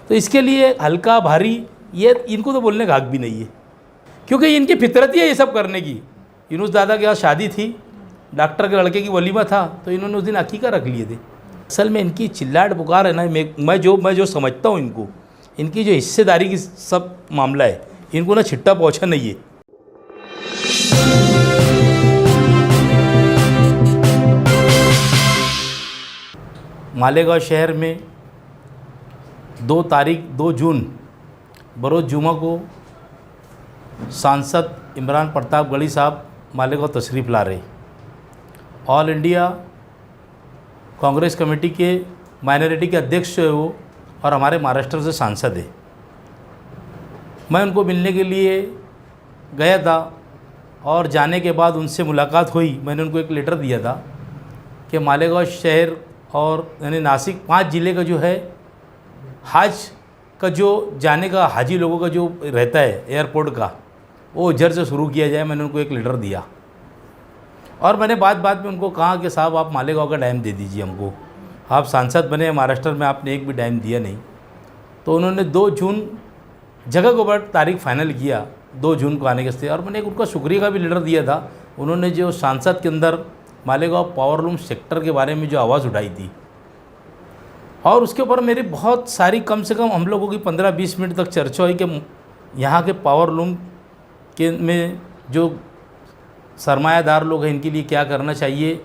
तो इसके लिए हल्का भारी ये इनको तो बोलने का हक भी नहीं है, क्योंकि इनकी फितरत ही है ये सब करने की। यूनुस दादा के यहाँ शादी थी, डॉक्टर के लड़के की वलीमा था, तो इन्होंने उस दिन अकीका रख लिए थे। असल में इनकी चिल्लाट पुकार है ना, मैं जो समझता हूँ इनको, इनकी जो हिस्सेदारी की सब मामला है, इनको ना छिट्टा पहुँचा नहीं है। मालेगांव शहर में 2 जून बरोज़ जुमा को सांसद इमरान प्रतापगढ़ी साहब मालेगांव तशरीफ़ ला रहे। ऑल इंडिया कांग्रेस कमेटी के माइनॉरिटी के अध्यक्ष जो है वो, और हमारे महाराष्ट्र से सांसद है। मैं उनको मिलने के लिए गया था और जाने के बाद उनसे मुलाकात हुई। मैंने उनको एक लेटर दिया था कि मालेगांव शहर और यानी नासिक 5 ज़िले का जो है हज का जो जाने का हाजी लोगों का जो रहता है एयरपोर्ट का, वो उज्जर से शुरू किया जाए। मैंने उनको एक लेटर दिया और मैंने बात में उनको कहा कि साहब आप मालेगांव का टाइम दे दीजिए हमको, आप सांसद बने महाराष्ट्र में, आपने एक भी टाइम दिया नहीं। तो उन्होंने 2 जून जगह के ऊपर तारीख फाइनल किया, 2 जून को आने के स्थिति। और मैंने एक उनका शुक्रिया का भी लेटर दिया था। उन्होंने जो सांसद के अंदर मालेगांव पावरलूम सेक्टर के बारे में जो आवाज़ उठाई थी, और उसके ऊपर मेरी बहुत सारी, कम से कम हम लोगों की 15-20 मिनट तक चर्चा हुई कि यहाँ के पावरलूम के में जो सरमायादार लोग हैं इनके लिए क्या करना चाहिए,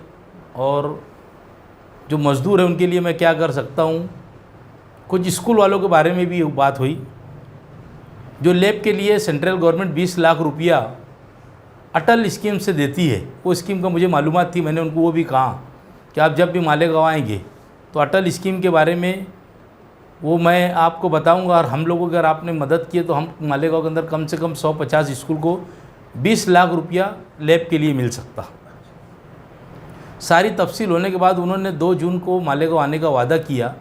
और जो मज़दूर हैं उनके लिए मैं क्या कर सकता हूँ। कुछ स्कूल वालों के बारे में भी बात हुई। जो लैब के लिए सेंट्रल गवर्नमेंट 20 लाख रुपया अटल स्कीम से देती है, वो स्कीम का मुझे मालूमात थी। मैंने उनको वो भी कहा कि आप जब भी मालेगांव आएंगे तो अटल स्कीम के बारे में वो मैं आपको बताऊंगा, और हम लोगों की अगर आपने मदद की तो हम मालेगांव के अंदर कम से कम 150 स्कूल को 20 लाख रुपया लैब के लिए मिल सकता। सारी तफसील होने के बाद उन्होंने 2 जून को मालेगांव आने का वादा किया।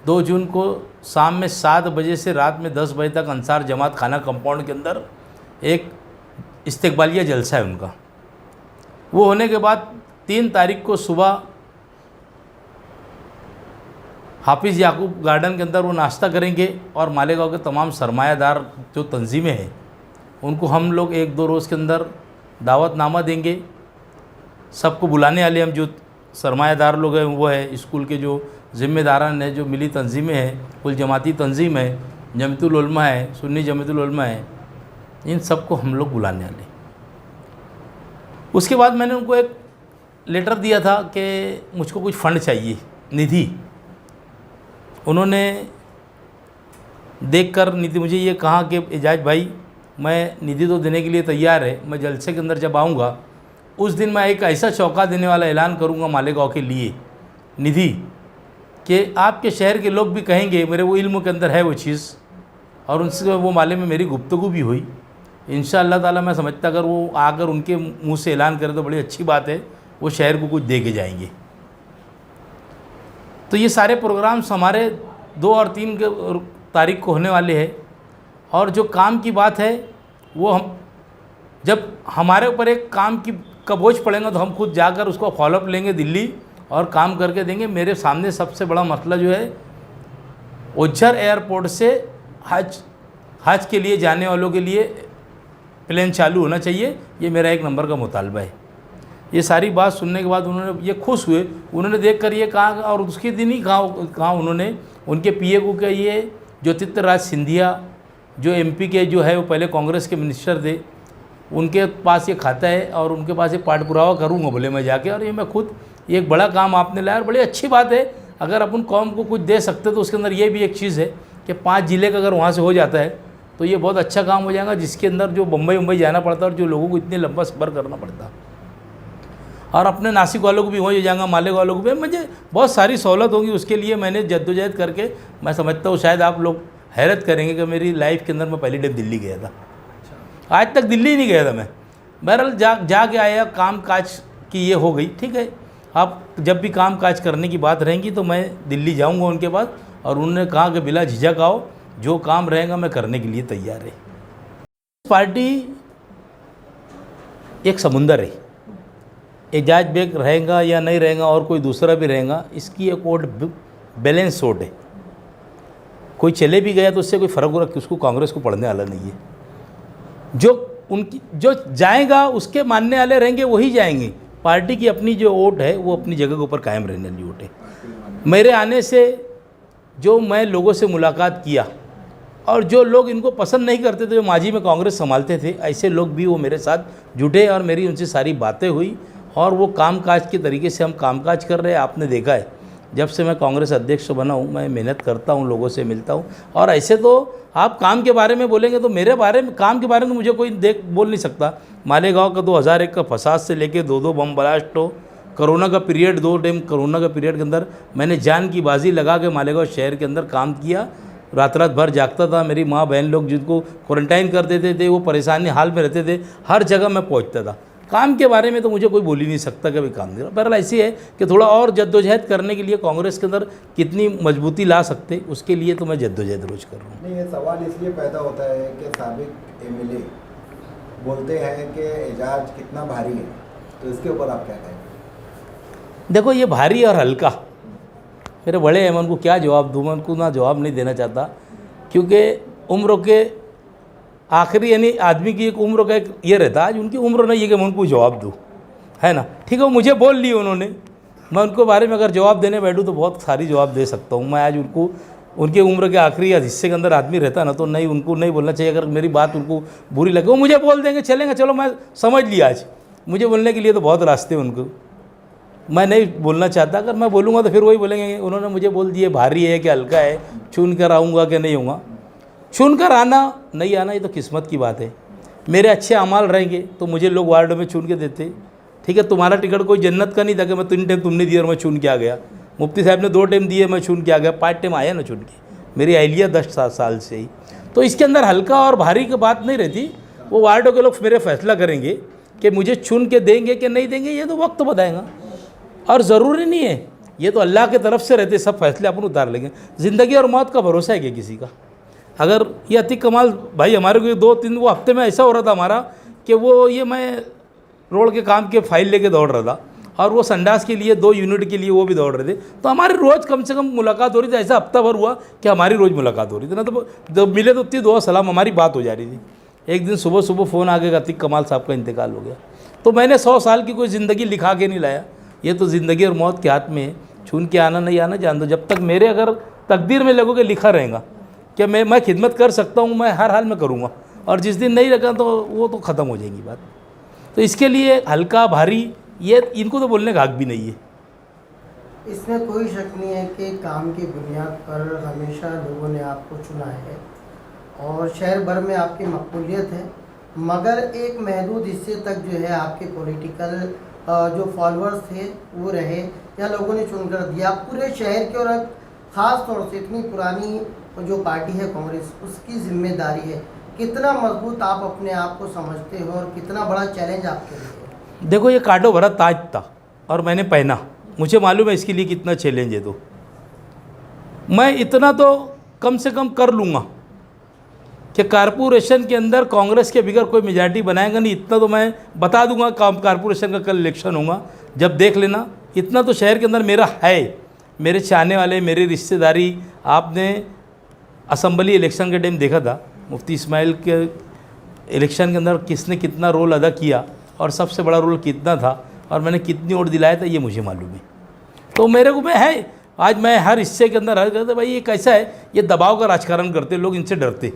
2 जून को शाम में 7 बजे से रात में 10 बजे तक अंसार जमात खाना कंपाउंड के अंदर एक इस्तकबालिया जलसा है उनका। वो होने के बाद 3 तारीख को सुबह हाफिज़ याकूब गार्डन के अंदर वो नाश्ता करेंगे, और मालेगांव के तमाम सरमायादार जो तंजीमें हैं उनको हम लोग 1-2 रोज़ के अंदर दावतनामा देंगे। सबको बुलाने वाले हम जो सरमायादार लोग हैं वो है स्कूल के जो ज़िम्मेदारान हैं, जो मिली तंजीमें हैं, कुल जमाती तंजीम है, जमीयतुल उलमा है, सुन्नी जमीयतुल उलमा है, इन सबको हम लोग बुलाने वाले। उसके बाद मैंने उनको एक लेटर दिया था कि मुझको कुछ फ़ंड चाहिए, निधि। उन्होंने देखकर निधि मुझे ये कहा कि एजाज भाई, मैं निधि तो देने के लिए तैयार है, मैं जलसे के अंदर जब आऊँगा उस दिन मैं एक ऐसा चौंका देने वाला ऐलान करूँगा मालेगांव के लिए निधि, कि आपके शहर के लोग भी कहेंगे मेरे वो इल्म के अंदर है वो चीज़। और उनसे वो माले में मेरी गुफ्तगू भी हुई। इंशाअल्लाह ताला मैं समझता अगर वो आकर उनके मुंह से ऐलान करें तो बड़ी अच्छी बात है, वो शहर को कुछ दे के जाएंगे। तो ये सारे प्रोग्राम्स हमारे 2 और 3 तारीख को होने वाले हैं। और जो काम की बात है वो हम जब हमारे ऊपर एक काम का बोझ पड़ेगा तो हम खुद जाकर उसको फॉलोअप लेंगे दिल्ली और काम करके देंगे। मेरे सामने सबसे बड़ा मसला जो है उज्जर एयरपोर्ट से हज के लिए जाने वालों के लिए प्लेन चालू होना चाहिए, ये मेरा 1 नंबर का मुतालबा है। ये सारी बात सुनने के बाद उन्होंने ये खुश हुए, उन्होंने देखकर ये कहा, और उसके दिन ही कहा उन्होंने उनके पीए को, कि ये ज्योतिर्दित्य राज सिंधिया जो एमपी के जो है वो पहले कांग्रेस के मिनिस्टर थे, उनके पास ये खाता है और उनके पास ये पाठ पुरावा करूँगा बोले मैं जाके, और ये मैं खुद ये एक बड़ा काम आपने लाया और बड़ी अच्छी बात है। अगर अपन कौम को कुछ दे सकते तो उसके अंदर ये भी एक चीज़ है कि 5 ज़िले का अगर वहाँ से हो जाता है तो ये बहुत अच्छा काम हो जाएगा, जिसके अंदर जो बम्बई जाना पड़ता और जो लोगों को इतने लंबा सफ़र करना पड़ता, और अपने नासिक वालों को भी हो जाएगा, मालेगांव वालों को भी, मुझे बहुत सारी सहूलत होगी। उसके लिए मैंने जद्दोजहद करके, मैं समझता हूँ शायद आप लोग हैरत करेंगे कि मेरी लाइफ के अंदर मैं पहली टाइम दिल्ली गया था। आज तक दिल्ली नहीं गया था मैं। बहरहाल जाके आया, काम काज की ये हो गई, ठीक है। आप जब भी काम काज करने की बात रहेंगी तो मैं दिल्ली जाऊंगा उनके पास, और उन्होंने कहा कि बिला झिझक आओ, जो काम रहेगा मैं करने के लिए तैयार है। पार्टी एक समुंदर है, एजाज बेग रहेगा या नहीं रहेगा और कोई दूसरा भी रहेगा, इसकी एक वोट बैलेंस वोट है। कोई चले भी गया तो उससे कोई फ़र्क हो रहा, उसको कांग्रेस को पढ़ने वाला नहीं है। जो जाएगा उसके मानने वाले रहेंगे वही जाएंगे। पार्टी की अपनी जो वोट है वो अपनी जगह के ऊपर कायम रहने वाली वोट है। मेरे आने से जो मैं लोगों से मुलाकात किया और जो लोग इनको पसंद नहीं करते थे, जो माजी में कांग्रेस संभालते थे, ऐसे लोग भी वो मेरे साथ जुटे और मेरी उनसे सारी बातें हुई और वो कामकाज के तरीके से हम कामकाज कर रहे हैं। आपने देखा है जब से मैं कांग्रेस अध्यक्ष बना हूँ मैं मेहनत करता हूँ, लोगों से मिलता हूँ। और ऐसे तो आप काम के बारे में बोलेंगे तो मेरे बारे में, काम के बारे में मुझे कोई बोल नहीं सकता। मालेगांव का 2001 का फसाद से लेके 2 बम ब्लास्ट हो, कोरोना का पीरियड, 2 टाइम कोरोना का पीरियड के अंदर मैंने जान की बाजी लगा के मालेगांव शहर के अंदर काम किया। रात भर जागता था। मेरी माँ बहन लोग जिनको क्वारंटाइन कर देते थे वो परेशानी हाल में रहते थे, हर जगह मैं पहुँचता था। काम के बारे में तो मुझे कोई बोल ही नहीं सकता कि भाई काम नहीं रहा। बहरहाल ऐसी है कि थोड़ा और जद्दोजहद करने के लिए कांग्रेस के अंदर कितनी मजबूती ला सकते, उसके लिए तो मैं जद्दोजहद रोज कर रहा हूँ। नहीं, ये सवाल इसलिए पैदा होता है कि साबिक एमएलए बोलते हैं कि एजाज कितना भारी है, तो इसके ऊपर आप क्या कहेंगे? देखो ये भारी और हल्का, मेरे बड़े हैं, मैं उनको क्या जवाब दूँ, मैं उनको ना जवाब नहीं देना चाहता, क्योंकि उम्र के आखिरी यानी आदमी की एक उम्र का एक ये रहता है। आज उनकी उम्र नहीं है कि मैं उनको जवाब दूँ, है ना। ठीक है, मुझे बोल लिए उन्होंने, मैं उनको बारे में अगर जवाब देने बैठूँ तो बहुत सारी जवाब दे सकता हूँ मैं। आज उनको उनके उम्र के आखिरी हिस्से के अंदर आदमी रहता ना तो नहीं, उनको नहीं बोलना चाहिए। अगर मेरी बात उनको बुरी लगे वो मुझे बोल देंगे, चलेंगे, चलो मैं समझ लिया। आज मुझे बोलने के लिए तो बहुत रास्ते उनको, मैं नहीं बोलना चाहता। अगर मैं बोलूँगा तो फिर वही बोलेंगे उन्होंने मुझे बोल दिए भारी है कि हल्का है, चुन कर आऊँगा कि नहीं आऊँगा। चुन कर आना नहीं आना ये तो किस्मत की बात है। मेरे अच्छे अमाल रहेंगे तो मुझे लोग वार्ड में चुन के देते। ठीक है, तुम्हारा टिकट कोई जन्नत का नहीं था कि मैं 3 टाइम तुमने दिया और मैं चुन के आ गया। मुफ्ती साहब ने 2 टाइम दिए, मैं चुन के आ गया, 5 टाइम आया ना चुन के। मेरी अहलिया 10 साल से ही, तो इसके अंदर हल्का और भारी की बात नहीं रहती। वो वार्डों के लोग मेरे फैसला करेंगे कि मुझे चुन के देंगे कि नहीं देंगे, ये तो वक्त बताएगा। और ज़रूरी नहीं है, ये तो अल्लाह की तरफ से रहते, सब फैसले अपन उतार लेंगे। ज़िंदगी और मौत का भरोसा है कि किसी का। अगर ये अतीक कमाल भाई हमारे को 2-3 वो हफ्ते में ऐसा हो रहा था हमारा कि वो ये मैं रोड के काम के फाइल लेके दौड़ रहा था और वो संडास के लिए 2 यूनिट के लिए वो भी दौड़ रहे थे, तो हमारी रोज़ कम से कम मुलाकात हो रही थी। ऐसा हफ्ता भर हुआ कि हमारी रोज़ मुलाकात हो रही थी ना, तो जब मिले तो उतनी दुआ सलाम हमारी बात हो जा रही थी। एक दिन सुबह सुबह फ़ोन आ गया अतीक कमाल साहब का इंतकाल हो गया। तो मैंने 100 साल की कोई ज़िंदगी लिखा के नहीं लाया, ये तो ज़िंदगी और मौत के हाथ में है। चुन के आना नहीं आना जान दो, जब तक मेरे अगर तकदीर में लगोगे लिखा रहेगा कि मैं खिदमत कर सकता हूँ, मैं हर हाल में करूँगा। और जिस दिन नहीं रखा तो वो तो ख़त्म हो जाएगी बात। तो इसके लिए हल्का भारी ये इनको तो बोलने का हक भी नहीं है। इसमें कोई शक नहीं है कि काम की बुनियाद पर हमेशा लोगों ने आपको चुना है और शहर भर में आपकी मकबूलियत है, मगर एक महदूद हिस्से तक जो है आपके पॉलिटिकल जो फॉलोअर्स थे वो रहे या लोगों ने चुनकर दिया। पूरे शहर के और ख़ास तौर से इतनी पुरानी जो पार्टी है कांग्रेस, उसकी जिम्मेदारी है। कितना मजबूत आप अपने आप को समझते हो और कितना बड़ा चैलेंज आपके लिए? देखो ये कांटो भरा ताज था और मैंने पहना, मुझे मालूम है इसके लिए कितना चैलेंज है। तो मैं इतना तो कम से कम कर लूँगा कि कारपोरेशन के अंदर कांग्रेस के बगैर कोई मेजॉरिटी बनाएगा नहीं, इतना तो मैं बता दूंगा। कारपोरेशन का कल इलेक्शन होगा जब देख लेना। इतना तो शहर के अंदर मेरा है, मेरे चाहने वाले, मेरी रिश्तेदारी। आपने असम्बली इलेक्शन के टाइम देखा था मुफ्ती इस्माइल के इलेक्शन के अंदर किसने कितना रोल अदा किया और सबसे बड़ा रोल कितना था और मैंने कितनी वोट दिलाया था, ये मुझे मालूम है। तो मेरे को मैं है, आज मैं हर हिस्से के अंदर हर कहते भाई ये कैसा है, ये दबाव का राजकारण करते लोग, इनसे डरते।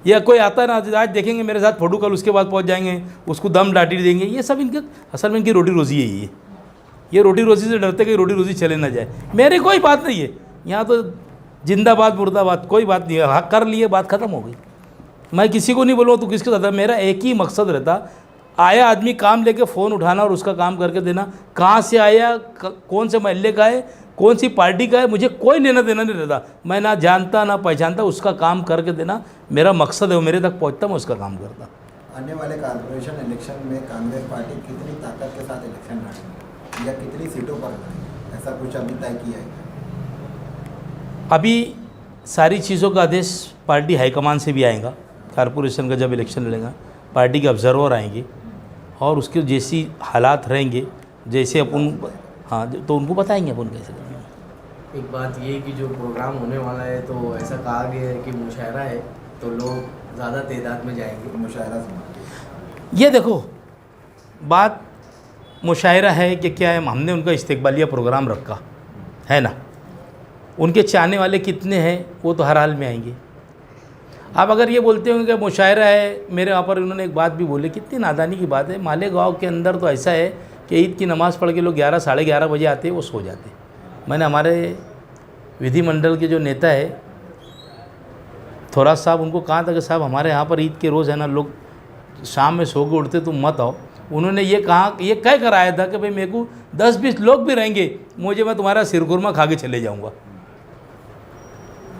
या कोई आता है ना, आज देखेंगे मेरे साथ फोटो, कल उसके बाद पहुंच जाएंगे, उसको दम डाटी देंगे। ये सब इनके असल में इनकी रोटी रोज़ी है। ये रोटी रोज़ी से डरते कि रोटी रोज़ी चले ना जाए। मेरी कोई बात नहीं है, यहाँ तो जिंदाबाद मुर्दाबाद कोई बात नहीं है। हाँ कर लिए, बात ख़त्म हो गई। मैं किसी को नहीं बोलूँ तो किसके साथ, मेरा एक ही मकसद रहता, आया आदमी काम लेके फ़ोन उठाना और उसका काम करके देना। कहाँ से आया, कौन से महल्ले का है, कौन सी पार्टी का है, मुझे कोई लेना देना नहीं रहता। मैं ना जानता ना पहचानता, उसका काम करके देना मेरा मकसद है। वो मेरे तक पहुँचता, मैं उसका काम करता। आने वाले कॉर्पोरेशन इलेक्शन में कांग्रेस पार्टी कितनी ताकत के साथ इलेक्शन लड़ेगी या कितनी सीटों पर लड़ेगी, ऐसा कुछ अभी तय किया है? अभी सारी चीज़ों का आदेश पार्टी हाईकमान से भी आएगा। कॉर्पोरेशन का जब इलेक्शन लड़ेगा पार्टी के ऑब्जर्वर आएंगे और उसके जैसी हालात रहेंगे, जैसे अपन हाँ तो उनको बताएंगे अपन कैसे करेंगे। एक बात ये कि जो प्रोग्राम होने वाला है तो ऐसा कहा गया है कि मुशायरा है तो लोग ज़्यादा तादाद में जाएंगे। मुशायरा से ये देखो, बात मुशायरा है कि क्या है, हमने उनका इस्तकबालिया प्रोग्राम रखा है ना, उनके चाहने वाले कितने हैं वो तो हर हाल में आएंगे। आप अगर ये बोलते होंगे कि मुशायरा है, मेरे वहाँ पर उन्होंने एक बात भी बोली, कितनी नादानी की बात है। मालेगांव के अंदर तो ऐसा है कि ईद की नमाज़ पढ़ के लोग 11 साढ़े 11 बजे आते हैं, वो सो जाते हैं। मैंने हमारे विधिमंडल के जो नेता है थोरात साहब, उनको कहा था कि साहब हमारे यहाँ पर ईद के रोज़ है ना, लोग शाम में सो के उठते, तुम मत आओ। उन्होंने ये कहा, ये कह कर आया था कि भाई मेरे को 10-20 लोग भी रहेंगे, मुझे, मैं तुम्हारा सिरकुरमा खा के चले जाऊँगा।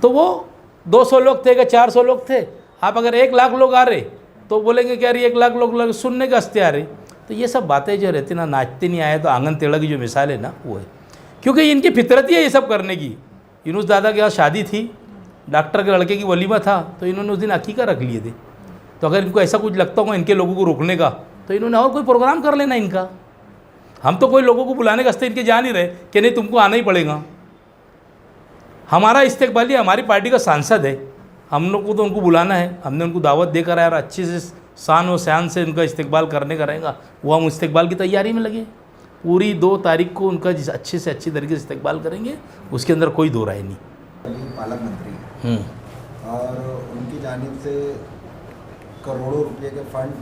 तो वो 200 लोग थे कि 400 लोग थे। आप अगर 1 लाख लोग आ रहे तो बोलेंगे कि यार 1 लाख लोग सुनने के हंसते आ रहे। तो ये सब बातें जो रहती ना, नाचते नहीं आए तो आंगन टेढ़ा की जो मिसाल है ना, वो है। क्योंकि इनकी फितरत ही है ये सब करने की। यूनुस दादा के यहाँ शादी थी, डॉक्टर के लड़के की वलीमा था, तो इन्होंने उस दिन अकीका रख लिए थे। तो अगर इनको ऐसा कुछ लगता होगा इनके लोगों को रोकने का, तो इन्होंने और कोई प्रोग्राम कर लेना इनका। हम तो कोई लोगों को बुलाने के हस्ते इनके जा नहीं रहे कि नहीं तुमको आना ही पड़ेगा। हमारा इस्तकबाली हमारी पार्टी का सांसद है, हम लोग को तो उनको बुलाना है। हमने उनको दावत देकर यार अच्छे से शान और शान से उनका इस्तकबाल करने का रहेगा, वो हम इस्तकबाल की तैयारी में लगे। पूरी 2 तारीख को उनका अच्छे से अच्छी तरीके से इस्तकबाल करेंगे, उसके अंदर कोई दो राय नहीं। अभी पालक मंत्री हैं और उनकी जानिब से करोड़ों रुपए के फंड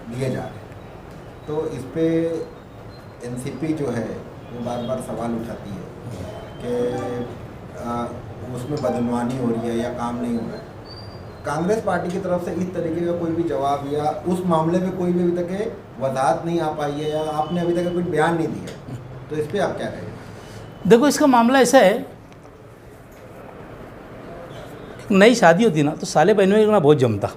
दिए जा रहे हैं, तो इस पे एनसीपी जो है वो बार बार सवाल उठाती है कि उसमें बदनवानी हो रही है या काम नहीं हो रहा है। कांग्रेस पार्टी की तरफ से इस तरीके का कोई भी जवाब या उस मामले में कोई भी अभी तक वजाहत नहीं आ पाई है, या आपने अभी तक कोई बयान नहीं दिया, तो इस पर आप क्या कहेंगे? देखो, इसका मामला ऐसा है, नई शादी होती ना तो साले बहनों का बहुत जमता।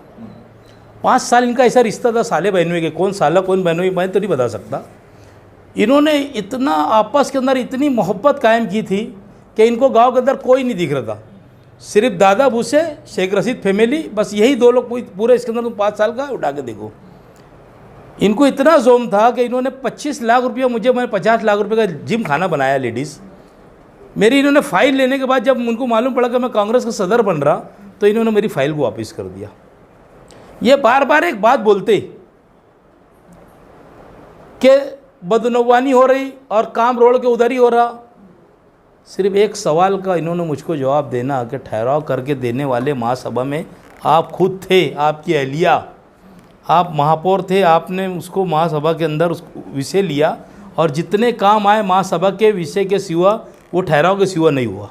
5 साल इनका ऐसा रिश्ता था साले बहनों के, कौन साला कौन बहनों, मैं तो नहीं बता सकता। इन्होंने इतना आपस के अंदर इतनी मोहब्बत कायम की थी कि इनको गांव के अंदर कोई नहीं दिख रहा था, सिर्फ दादा भूसे, शेख रशीद फैमिली, बस यही 2 लोग पूरे इसके अंदर। तुम 5 साल का उठा के देखो, इनको इतना जोम था कि इन्होंने 25 लाख रुपया, मैंने 50 लाख रुपये का जिम खाना बनाया लेडीज़। मेरी इन्होंने फ़ाइल लेने के बाद जब उनको मालूम पड़ा कि मैं कांग्रेस का सदर बन रहा, तो इन्होंने मेरी फ़ाइल को वापस कर दिया। ये बार बार एक बात बोलते कि बदनवानी हो रही और काम रोड के उधर ही हो रहा। सिर्फ एक सवाल का इन्होंने मुझको जवाब देना कि ठहराव करके देने वाले महासभा में आप खुद थे, आपकी अहलिया, आप महापौर थे, आपने उसको महासभा के अंदर उसको विषय लिया, और जितने काम आए महासभा के विषय के सिवा, वो ठहराव के सिवा नहीं हुआ।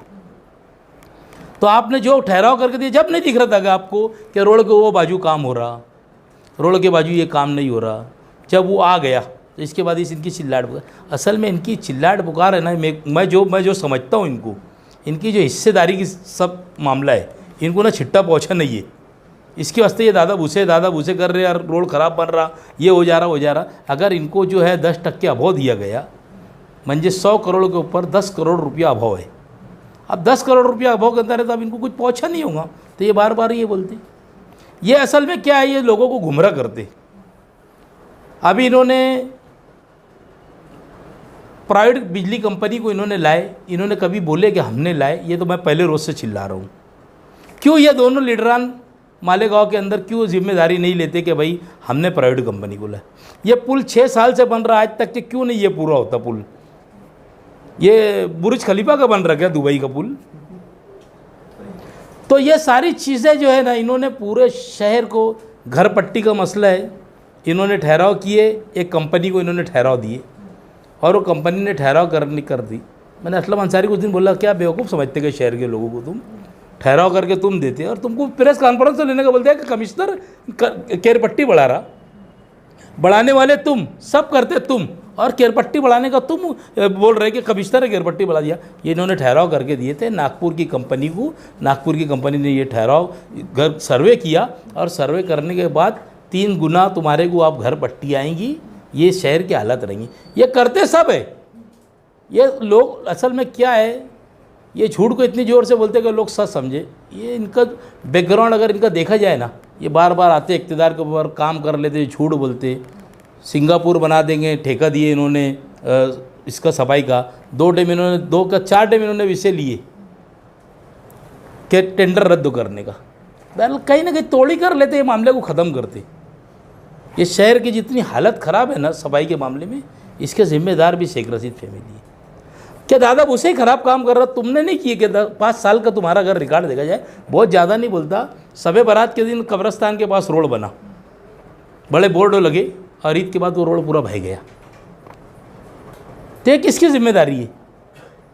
तो आपने जो ठहराव करके दिया, जब नहीं दिख रहा था कि आपको कि रोड के वो बाजू काम हो रहा, रोड के बाजू ये काम नहीं हो रहा, जब वो आ गया तो इसके बाद इनकी चिल्लाट पुकार। असल में इनकी चिल्लाट पुकार है ना, मैं जो समझता हूँ इनकी जो हिस्सेदारी की सब मामला है, इनको ना छिट्टा पहुँचा नहीं है। इसके वास्ते ये दादा भूसे कर रहे यार, रोड ख़राब बन रहा, ये हो जा रहा। अगर इनको जो है 10% अभाव दिया गया, म्हणजे 100 करोड़ के ऊपर 10 करोड़ रुपया अभाव है। अब 10 करोड़ रुपया अभाव के अंदर है, तो अब इनको कुछ पहुँचा नहीं होगा, तो ये बार बार ये बोलते। ये असल में क्या है, ये लोगों को गुमराह करते। अभी इन्होंने प्राइवेट बिजली कंपनी को इन्होंने लाए, इन्होंने कभी बोले कि हमने लाए? ये तो मैं पहले रोज़ से चिल्ला रहा हूँ। क्यों ये दोनों लीडरान मालेगांव के अंदर क्यों जिम्मेदारी नहीं लेते कि भाई हमने प्राइवेट कंपनी को लाया? ये पुल 6 साल से बन रहा, आज तक के क्यों नहीं ये पूरा होता पुल? ये बुर्ज खलीफा का बन रहा क्या, दुबई का पुल? तो ये सारी चीज़ें जो है ना, इन्होंने पूरे शहर को, घर पट्टी का मसला है, इन्होंने ठहराव किए, एक कंपनी को इन्होंने ठहराव दिए और वो कंपनी ने ठहराव कर दी। मैंने असलम अंसारी कुछ दिन बोला, क्या बेवकूफ़ समझते कि शहर के लोगों को तुम ठहराव करके तुम देते, और तुमको प्रेस कॉन्फ्रेंस तो लेने का बोलते हैं कि कमिश्नर केरपट्टी बढ़ा रहा, बढ़ाने वाले तुम, सब करते तुम, और केरपट्टी बढ़ाने का तुम बोल रहे कि कमिश्नर ने केरपट्टी बढ़ा दिया। ये इन्होंने ठहराव करके दिए थे नागपुर की कंपनी को। नागपुर की कंपनी ने ये ठहराव घर सर्वे किया, और सर्वे करने के बाद 3 गुना तुम्हारे को आप घर पट्टी आएंगी, ये शहर की हालत रहेंगी। ये करते सब है। ये लोग असल में क्या है, ये झूठ को इतनी ज़ोर से बोलते कि लोग सच समझे। ये इनका बैकग्राउंड अगर इनका देखा जाए ना, ये बार बार आते इक़्तिदार के ऊपर काम कर लेते, झूठ बोलते। सिंगापुर बना देंगे, ठेका दिए इन्होंने इसका सफाई का, 2 डैम इन्होंने 4 डैम इन्होंने विषय लिए कि टेंडर रद्द करने का। बहरहाल कहीं ना कहीं तोड़ी कर लेते, ये मामले को ख़त्म करते। ये शहर की जितनी हालत ख़राब है ना सफाई के मामले में, इसके ज़िम्मेदार भी शेख रशीद फैमिली है। क्या दादा उसे ख़राब काम कर रहा, तुमने नहीं किए? कि 5 साल का तुम्हारा अगर रिकॉर्ड देखा जाए, बहुत ज़्यादा नहीं बोलता, शब बारात के दिन कब्रस्तान के पास रोड बना, बड़े बोर्ड लगे, और ईद के बाद वो रोड पूरा बह गया। तो ये किसकी जिम्मेदारी है?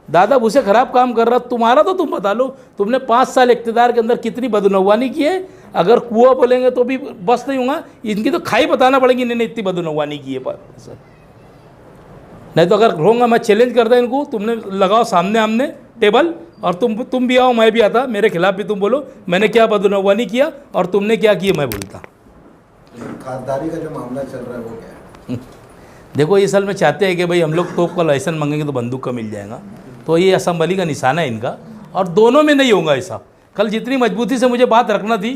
दादा उसे ख़राब काम कर रहा, तुम्हारा तो तुम बता लो। तुमने 5 साल इक़्तिदार के अंदर कितनी बदनवानी की है। अगर कुआं बोलेंगे तो भी बस नहीं होगा, इनकी तो खाई बताना पड़ेगी, इन्होंने इतनी बदनवानी की है सर। नहीं तो अगर रहूँगा मैं चैलेंज करता इनको, तुमने लगाओ सामने आमने टेबल, और तुम भी आओ, मैं भी आता, मेरे खिलाफ भी तुम बोलो मैंने क्या बदनवानी किया और तुमने क्या किया, मैं बोलता। खासदारी का जो मामला चल रहा है वो क्या है? देखो ये असल में चाहते हैं कि भाई हम लोग तोप का लाइसेंस मांगेंगे तो बंदूक का मिल जाएगा, तो ये असम्बली का निशाना है इनका, और दोनों में नहीं होगा ऐसा। कल जितनी मजबूती से मुझे बात रखना थी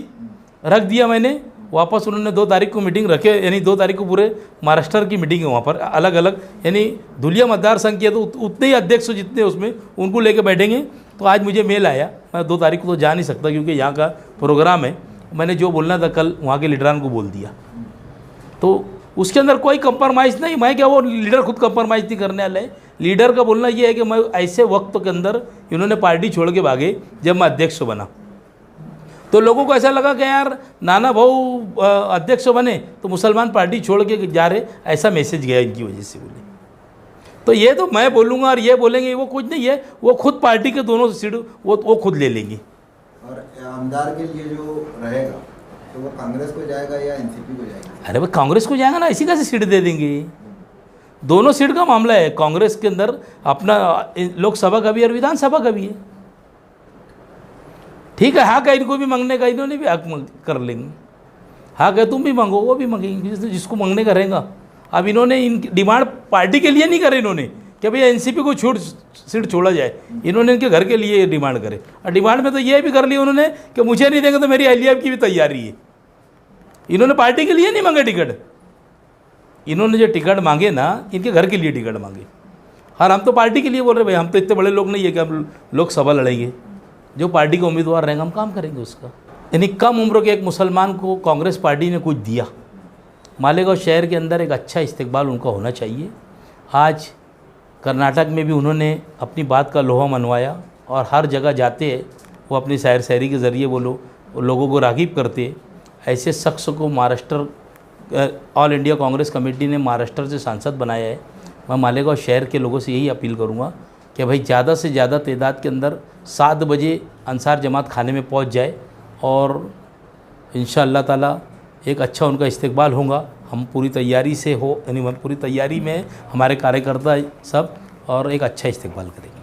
रख दिया मैंने, वापस उन्होंने 2 तारीख को मीटिंग रखे, यानी 2 तारीख को पूरे महाराष्ट्र की मीटिंग है वहाँ पर अलग अलग, यानी धुलिया मतदार संघ की है तो उतने ही अध्यक्ष जितने उसमें उनको लेके बैठेंगे। तो आज मुझे मेल आया, मैं 2 तारीख को तो जा नहीं सकता क्योंकि यहाँ का प्रोग्राम है, मैंने जो बोलना था कल वहाँ के लीडरान को बोल दिया। तो उसके अंदर कोई कंप्रोमाइज़ नहीं, मैं क्या वो लीडर खुद कंप्रोमाइज़ नहीं करने वाले हैं। लीडर का बोलना ये है कि मैं ऐसे वक्त के अंदर इन्होंने पार्टी छोड़ के भागे जब मैं अध्यक्ष बना, तो लोगों को ऐसा लगा कि यार नाना भाऊ अध्यक्ष बने तो मुसलमान पार्टी छोड़ के जा रहे, ऐसा मैसेज गया इनकी वजह से बोले। तो ये तो मैं बोलूँगा और ये बोलेंगे, वो कुछ नहीं है, वो खुद पार्टी के दोनों सीट वो खुद ले लेंगे। और आमदार के लिए जो रहेगा तो वो कांग्रेस को जाएगा या एनसीपी को जाएगा? अरे भाई कांग्रेस को जाएगा ना, इसी का से सीट दे देंगे। दोनों सीट का मामला है, कांग्रेस के अंदर अपना लोकसभा का भी और विधानसभा का भी है। ठीक है, हक है इनको भी मांगने का, इन्होंने भी हक कर लेंगे। हक है, तुम भी मांगो, वो भी मांगेंगे, जिसको मांगने का रहेगा। अब इन्होंने इन डिमांड पार्टी के लिए नहीं करे इन्होंने कि भाई एनसीपी को सीट छोड़ा जाए, इन्होंने इनके घर के लिए डिमांड करे। और डिमांड में तो ये भी कर लिया उन्होंने कि मुझे नहीं देंगे तो मेरी अहलिया की भी तैयारी है। इन्होंने पार्टी के लिए नहीं मांगे टिकट, इन्होंने जो टिकट मांगे ना इनके घर के लिए टिकट मांगे। और हम तो पार्टी के लिए बोल रहे भाई, हम तो इतने बड़े लोग नहीं है कि हम लोकसभा लड़ेंगे। जो पार्टी का उम्मीदवार रहेगा हम काम करेंगे उसका। यानी कम उम्र के एक मुसलमान को कांग्रेस पार्टी ने कुछ दिया, मालेगांव शहर के अंदर एक अच्छा इस्तेकबाल उनका होना चाहिए। आज कर्नाटक में भी उन्होंने अपनी बात का लोहा मनवाया, और हर जगह जाते हैं वो अपनी शायर शायरी के ज़रिए वो लोगों को राग़िब करते। ऐसे शख्स को Maharashtra all India Congress committee ने महाराष्ट्र से सांसद बनाया है। मैं मालेगांव शहर के लोगों से यही अपील करूंगा कि भाई ज़्यादा से ज़्यादा तादाद के अंदर 7 बजे अंसार जमात खाने में पहुंच जाए, और इंशाअल्लाह ताला एक अच्छा उनका इस्तकबाल होगा। हम पूरी तैयारी से यानी हम पूरी तैयारी में हमारे कार्यकर्ता सब, और एक अच्छा इस्तकबाल करेंगे।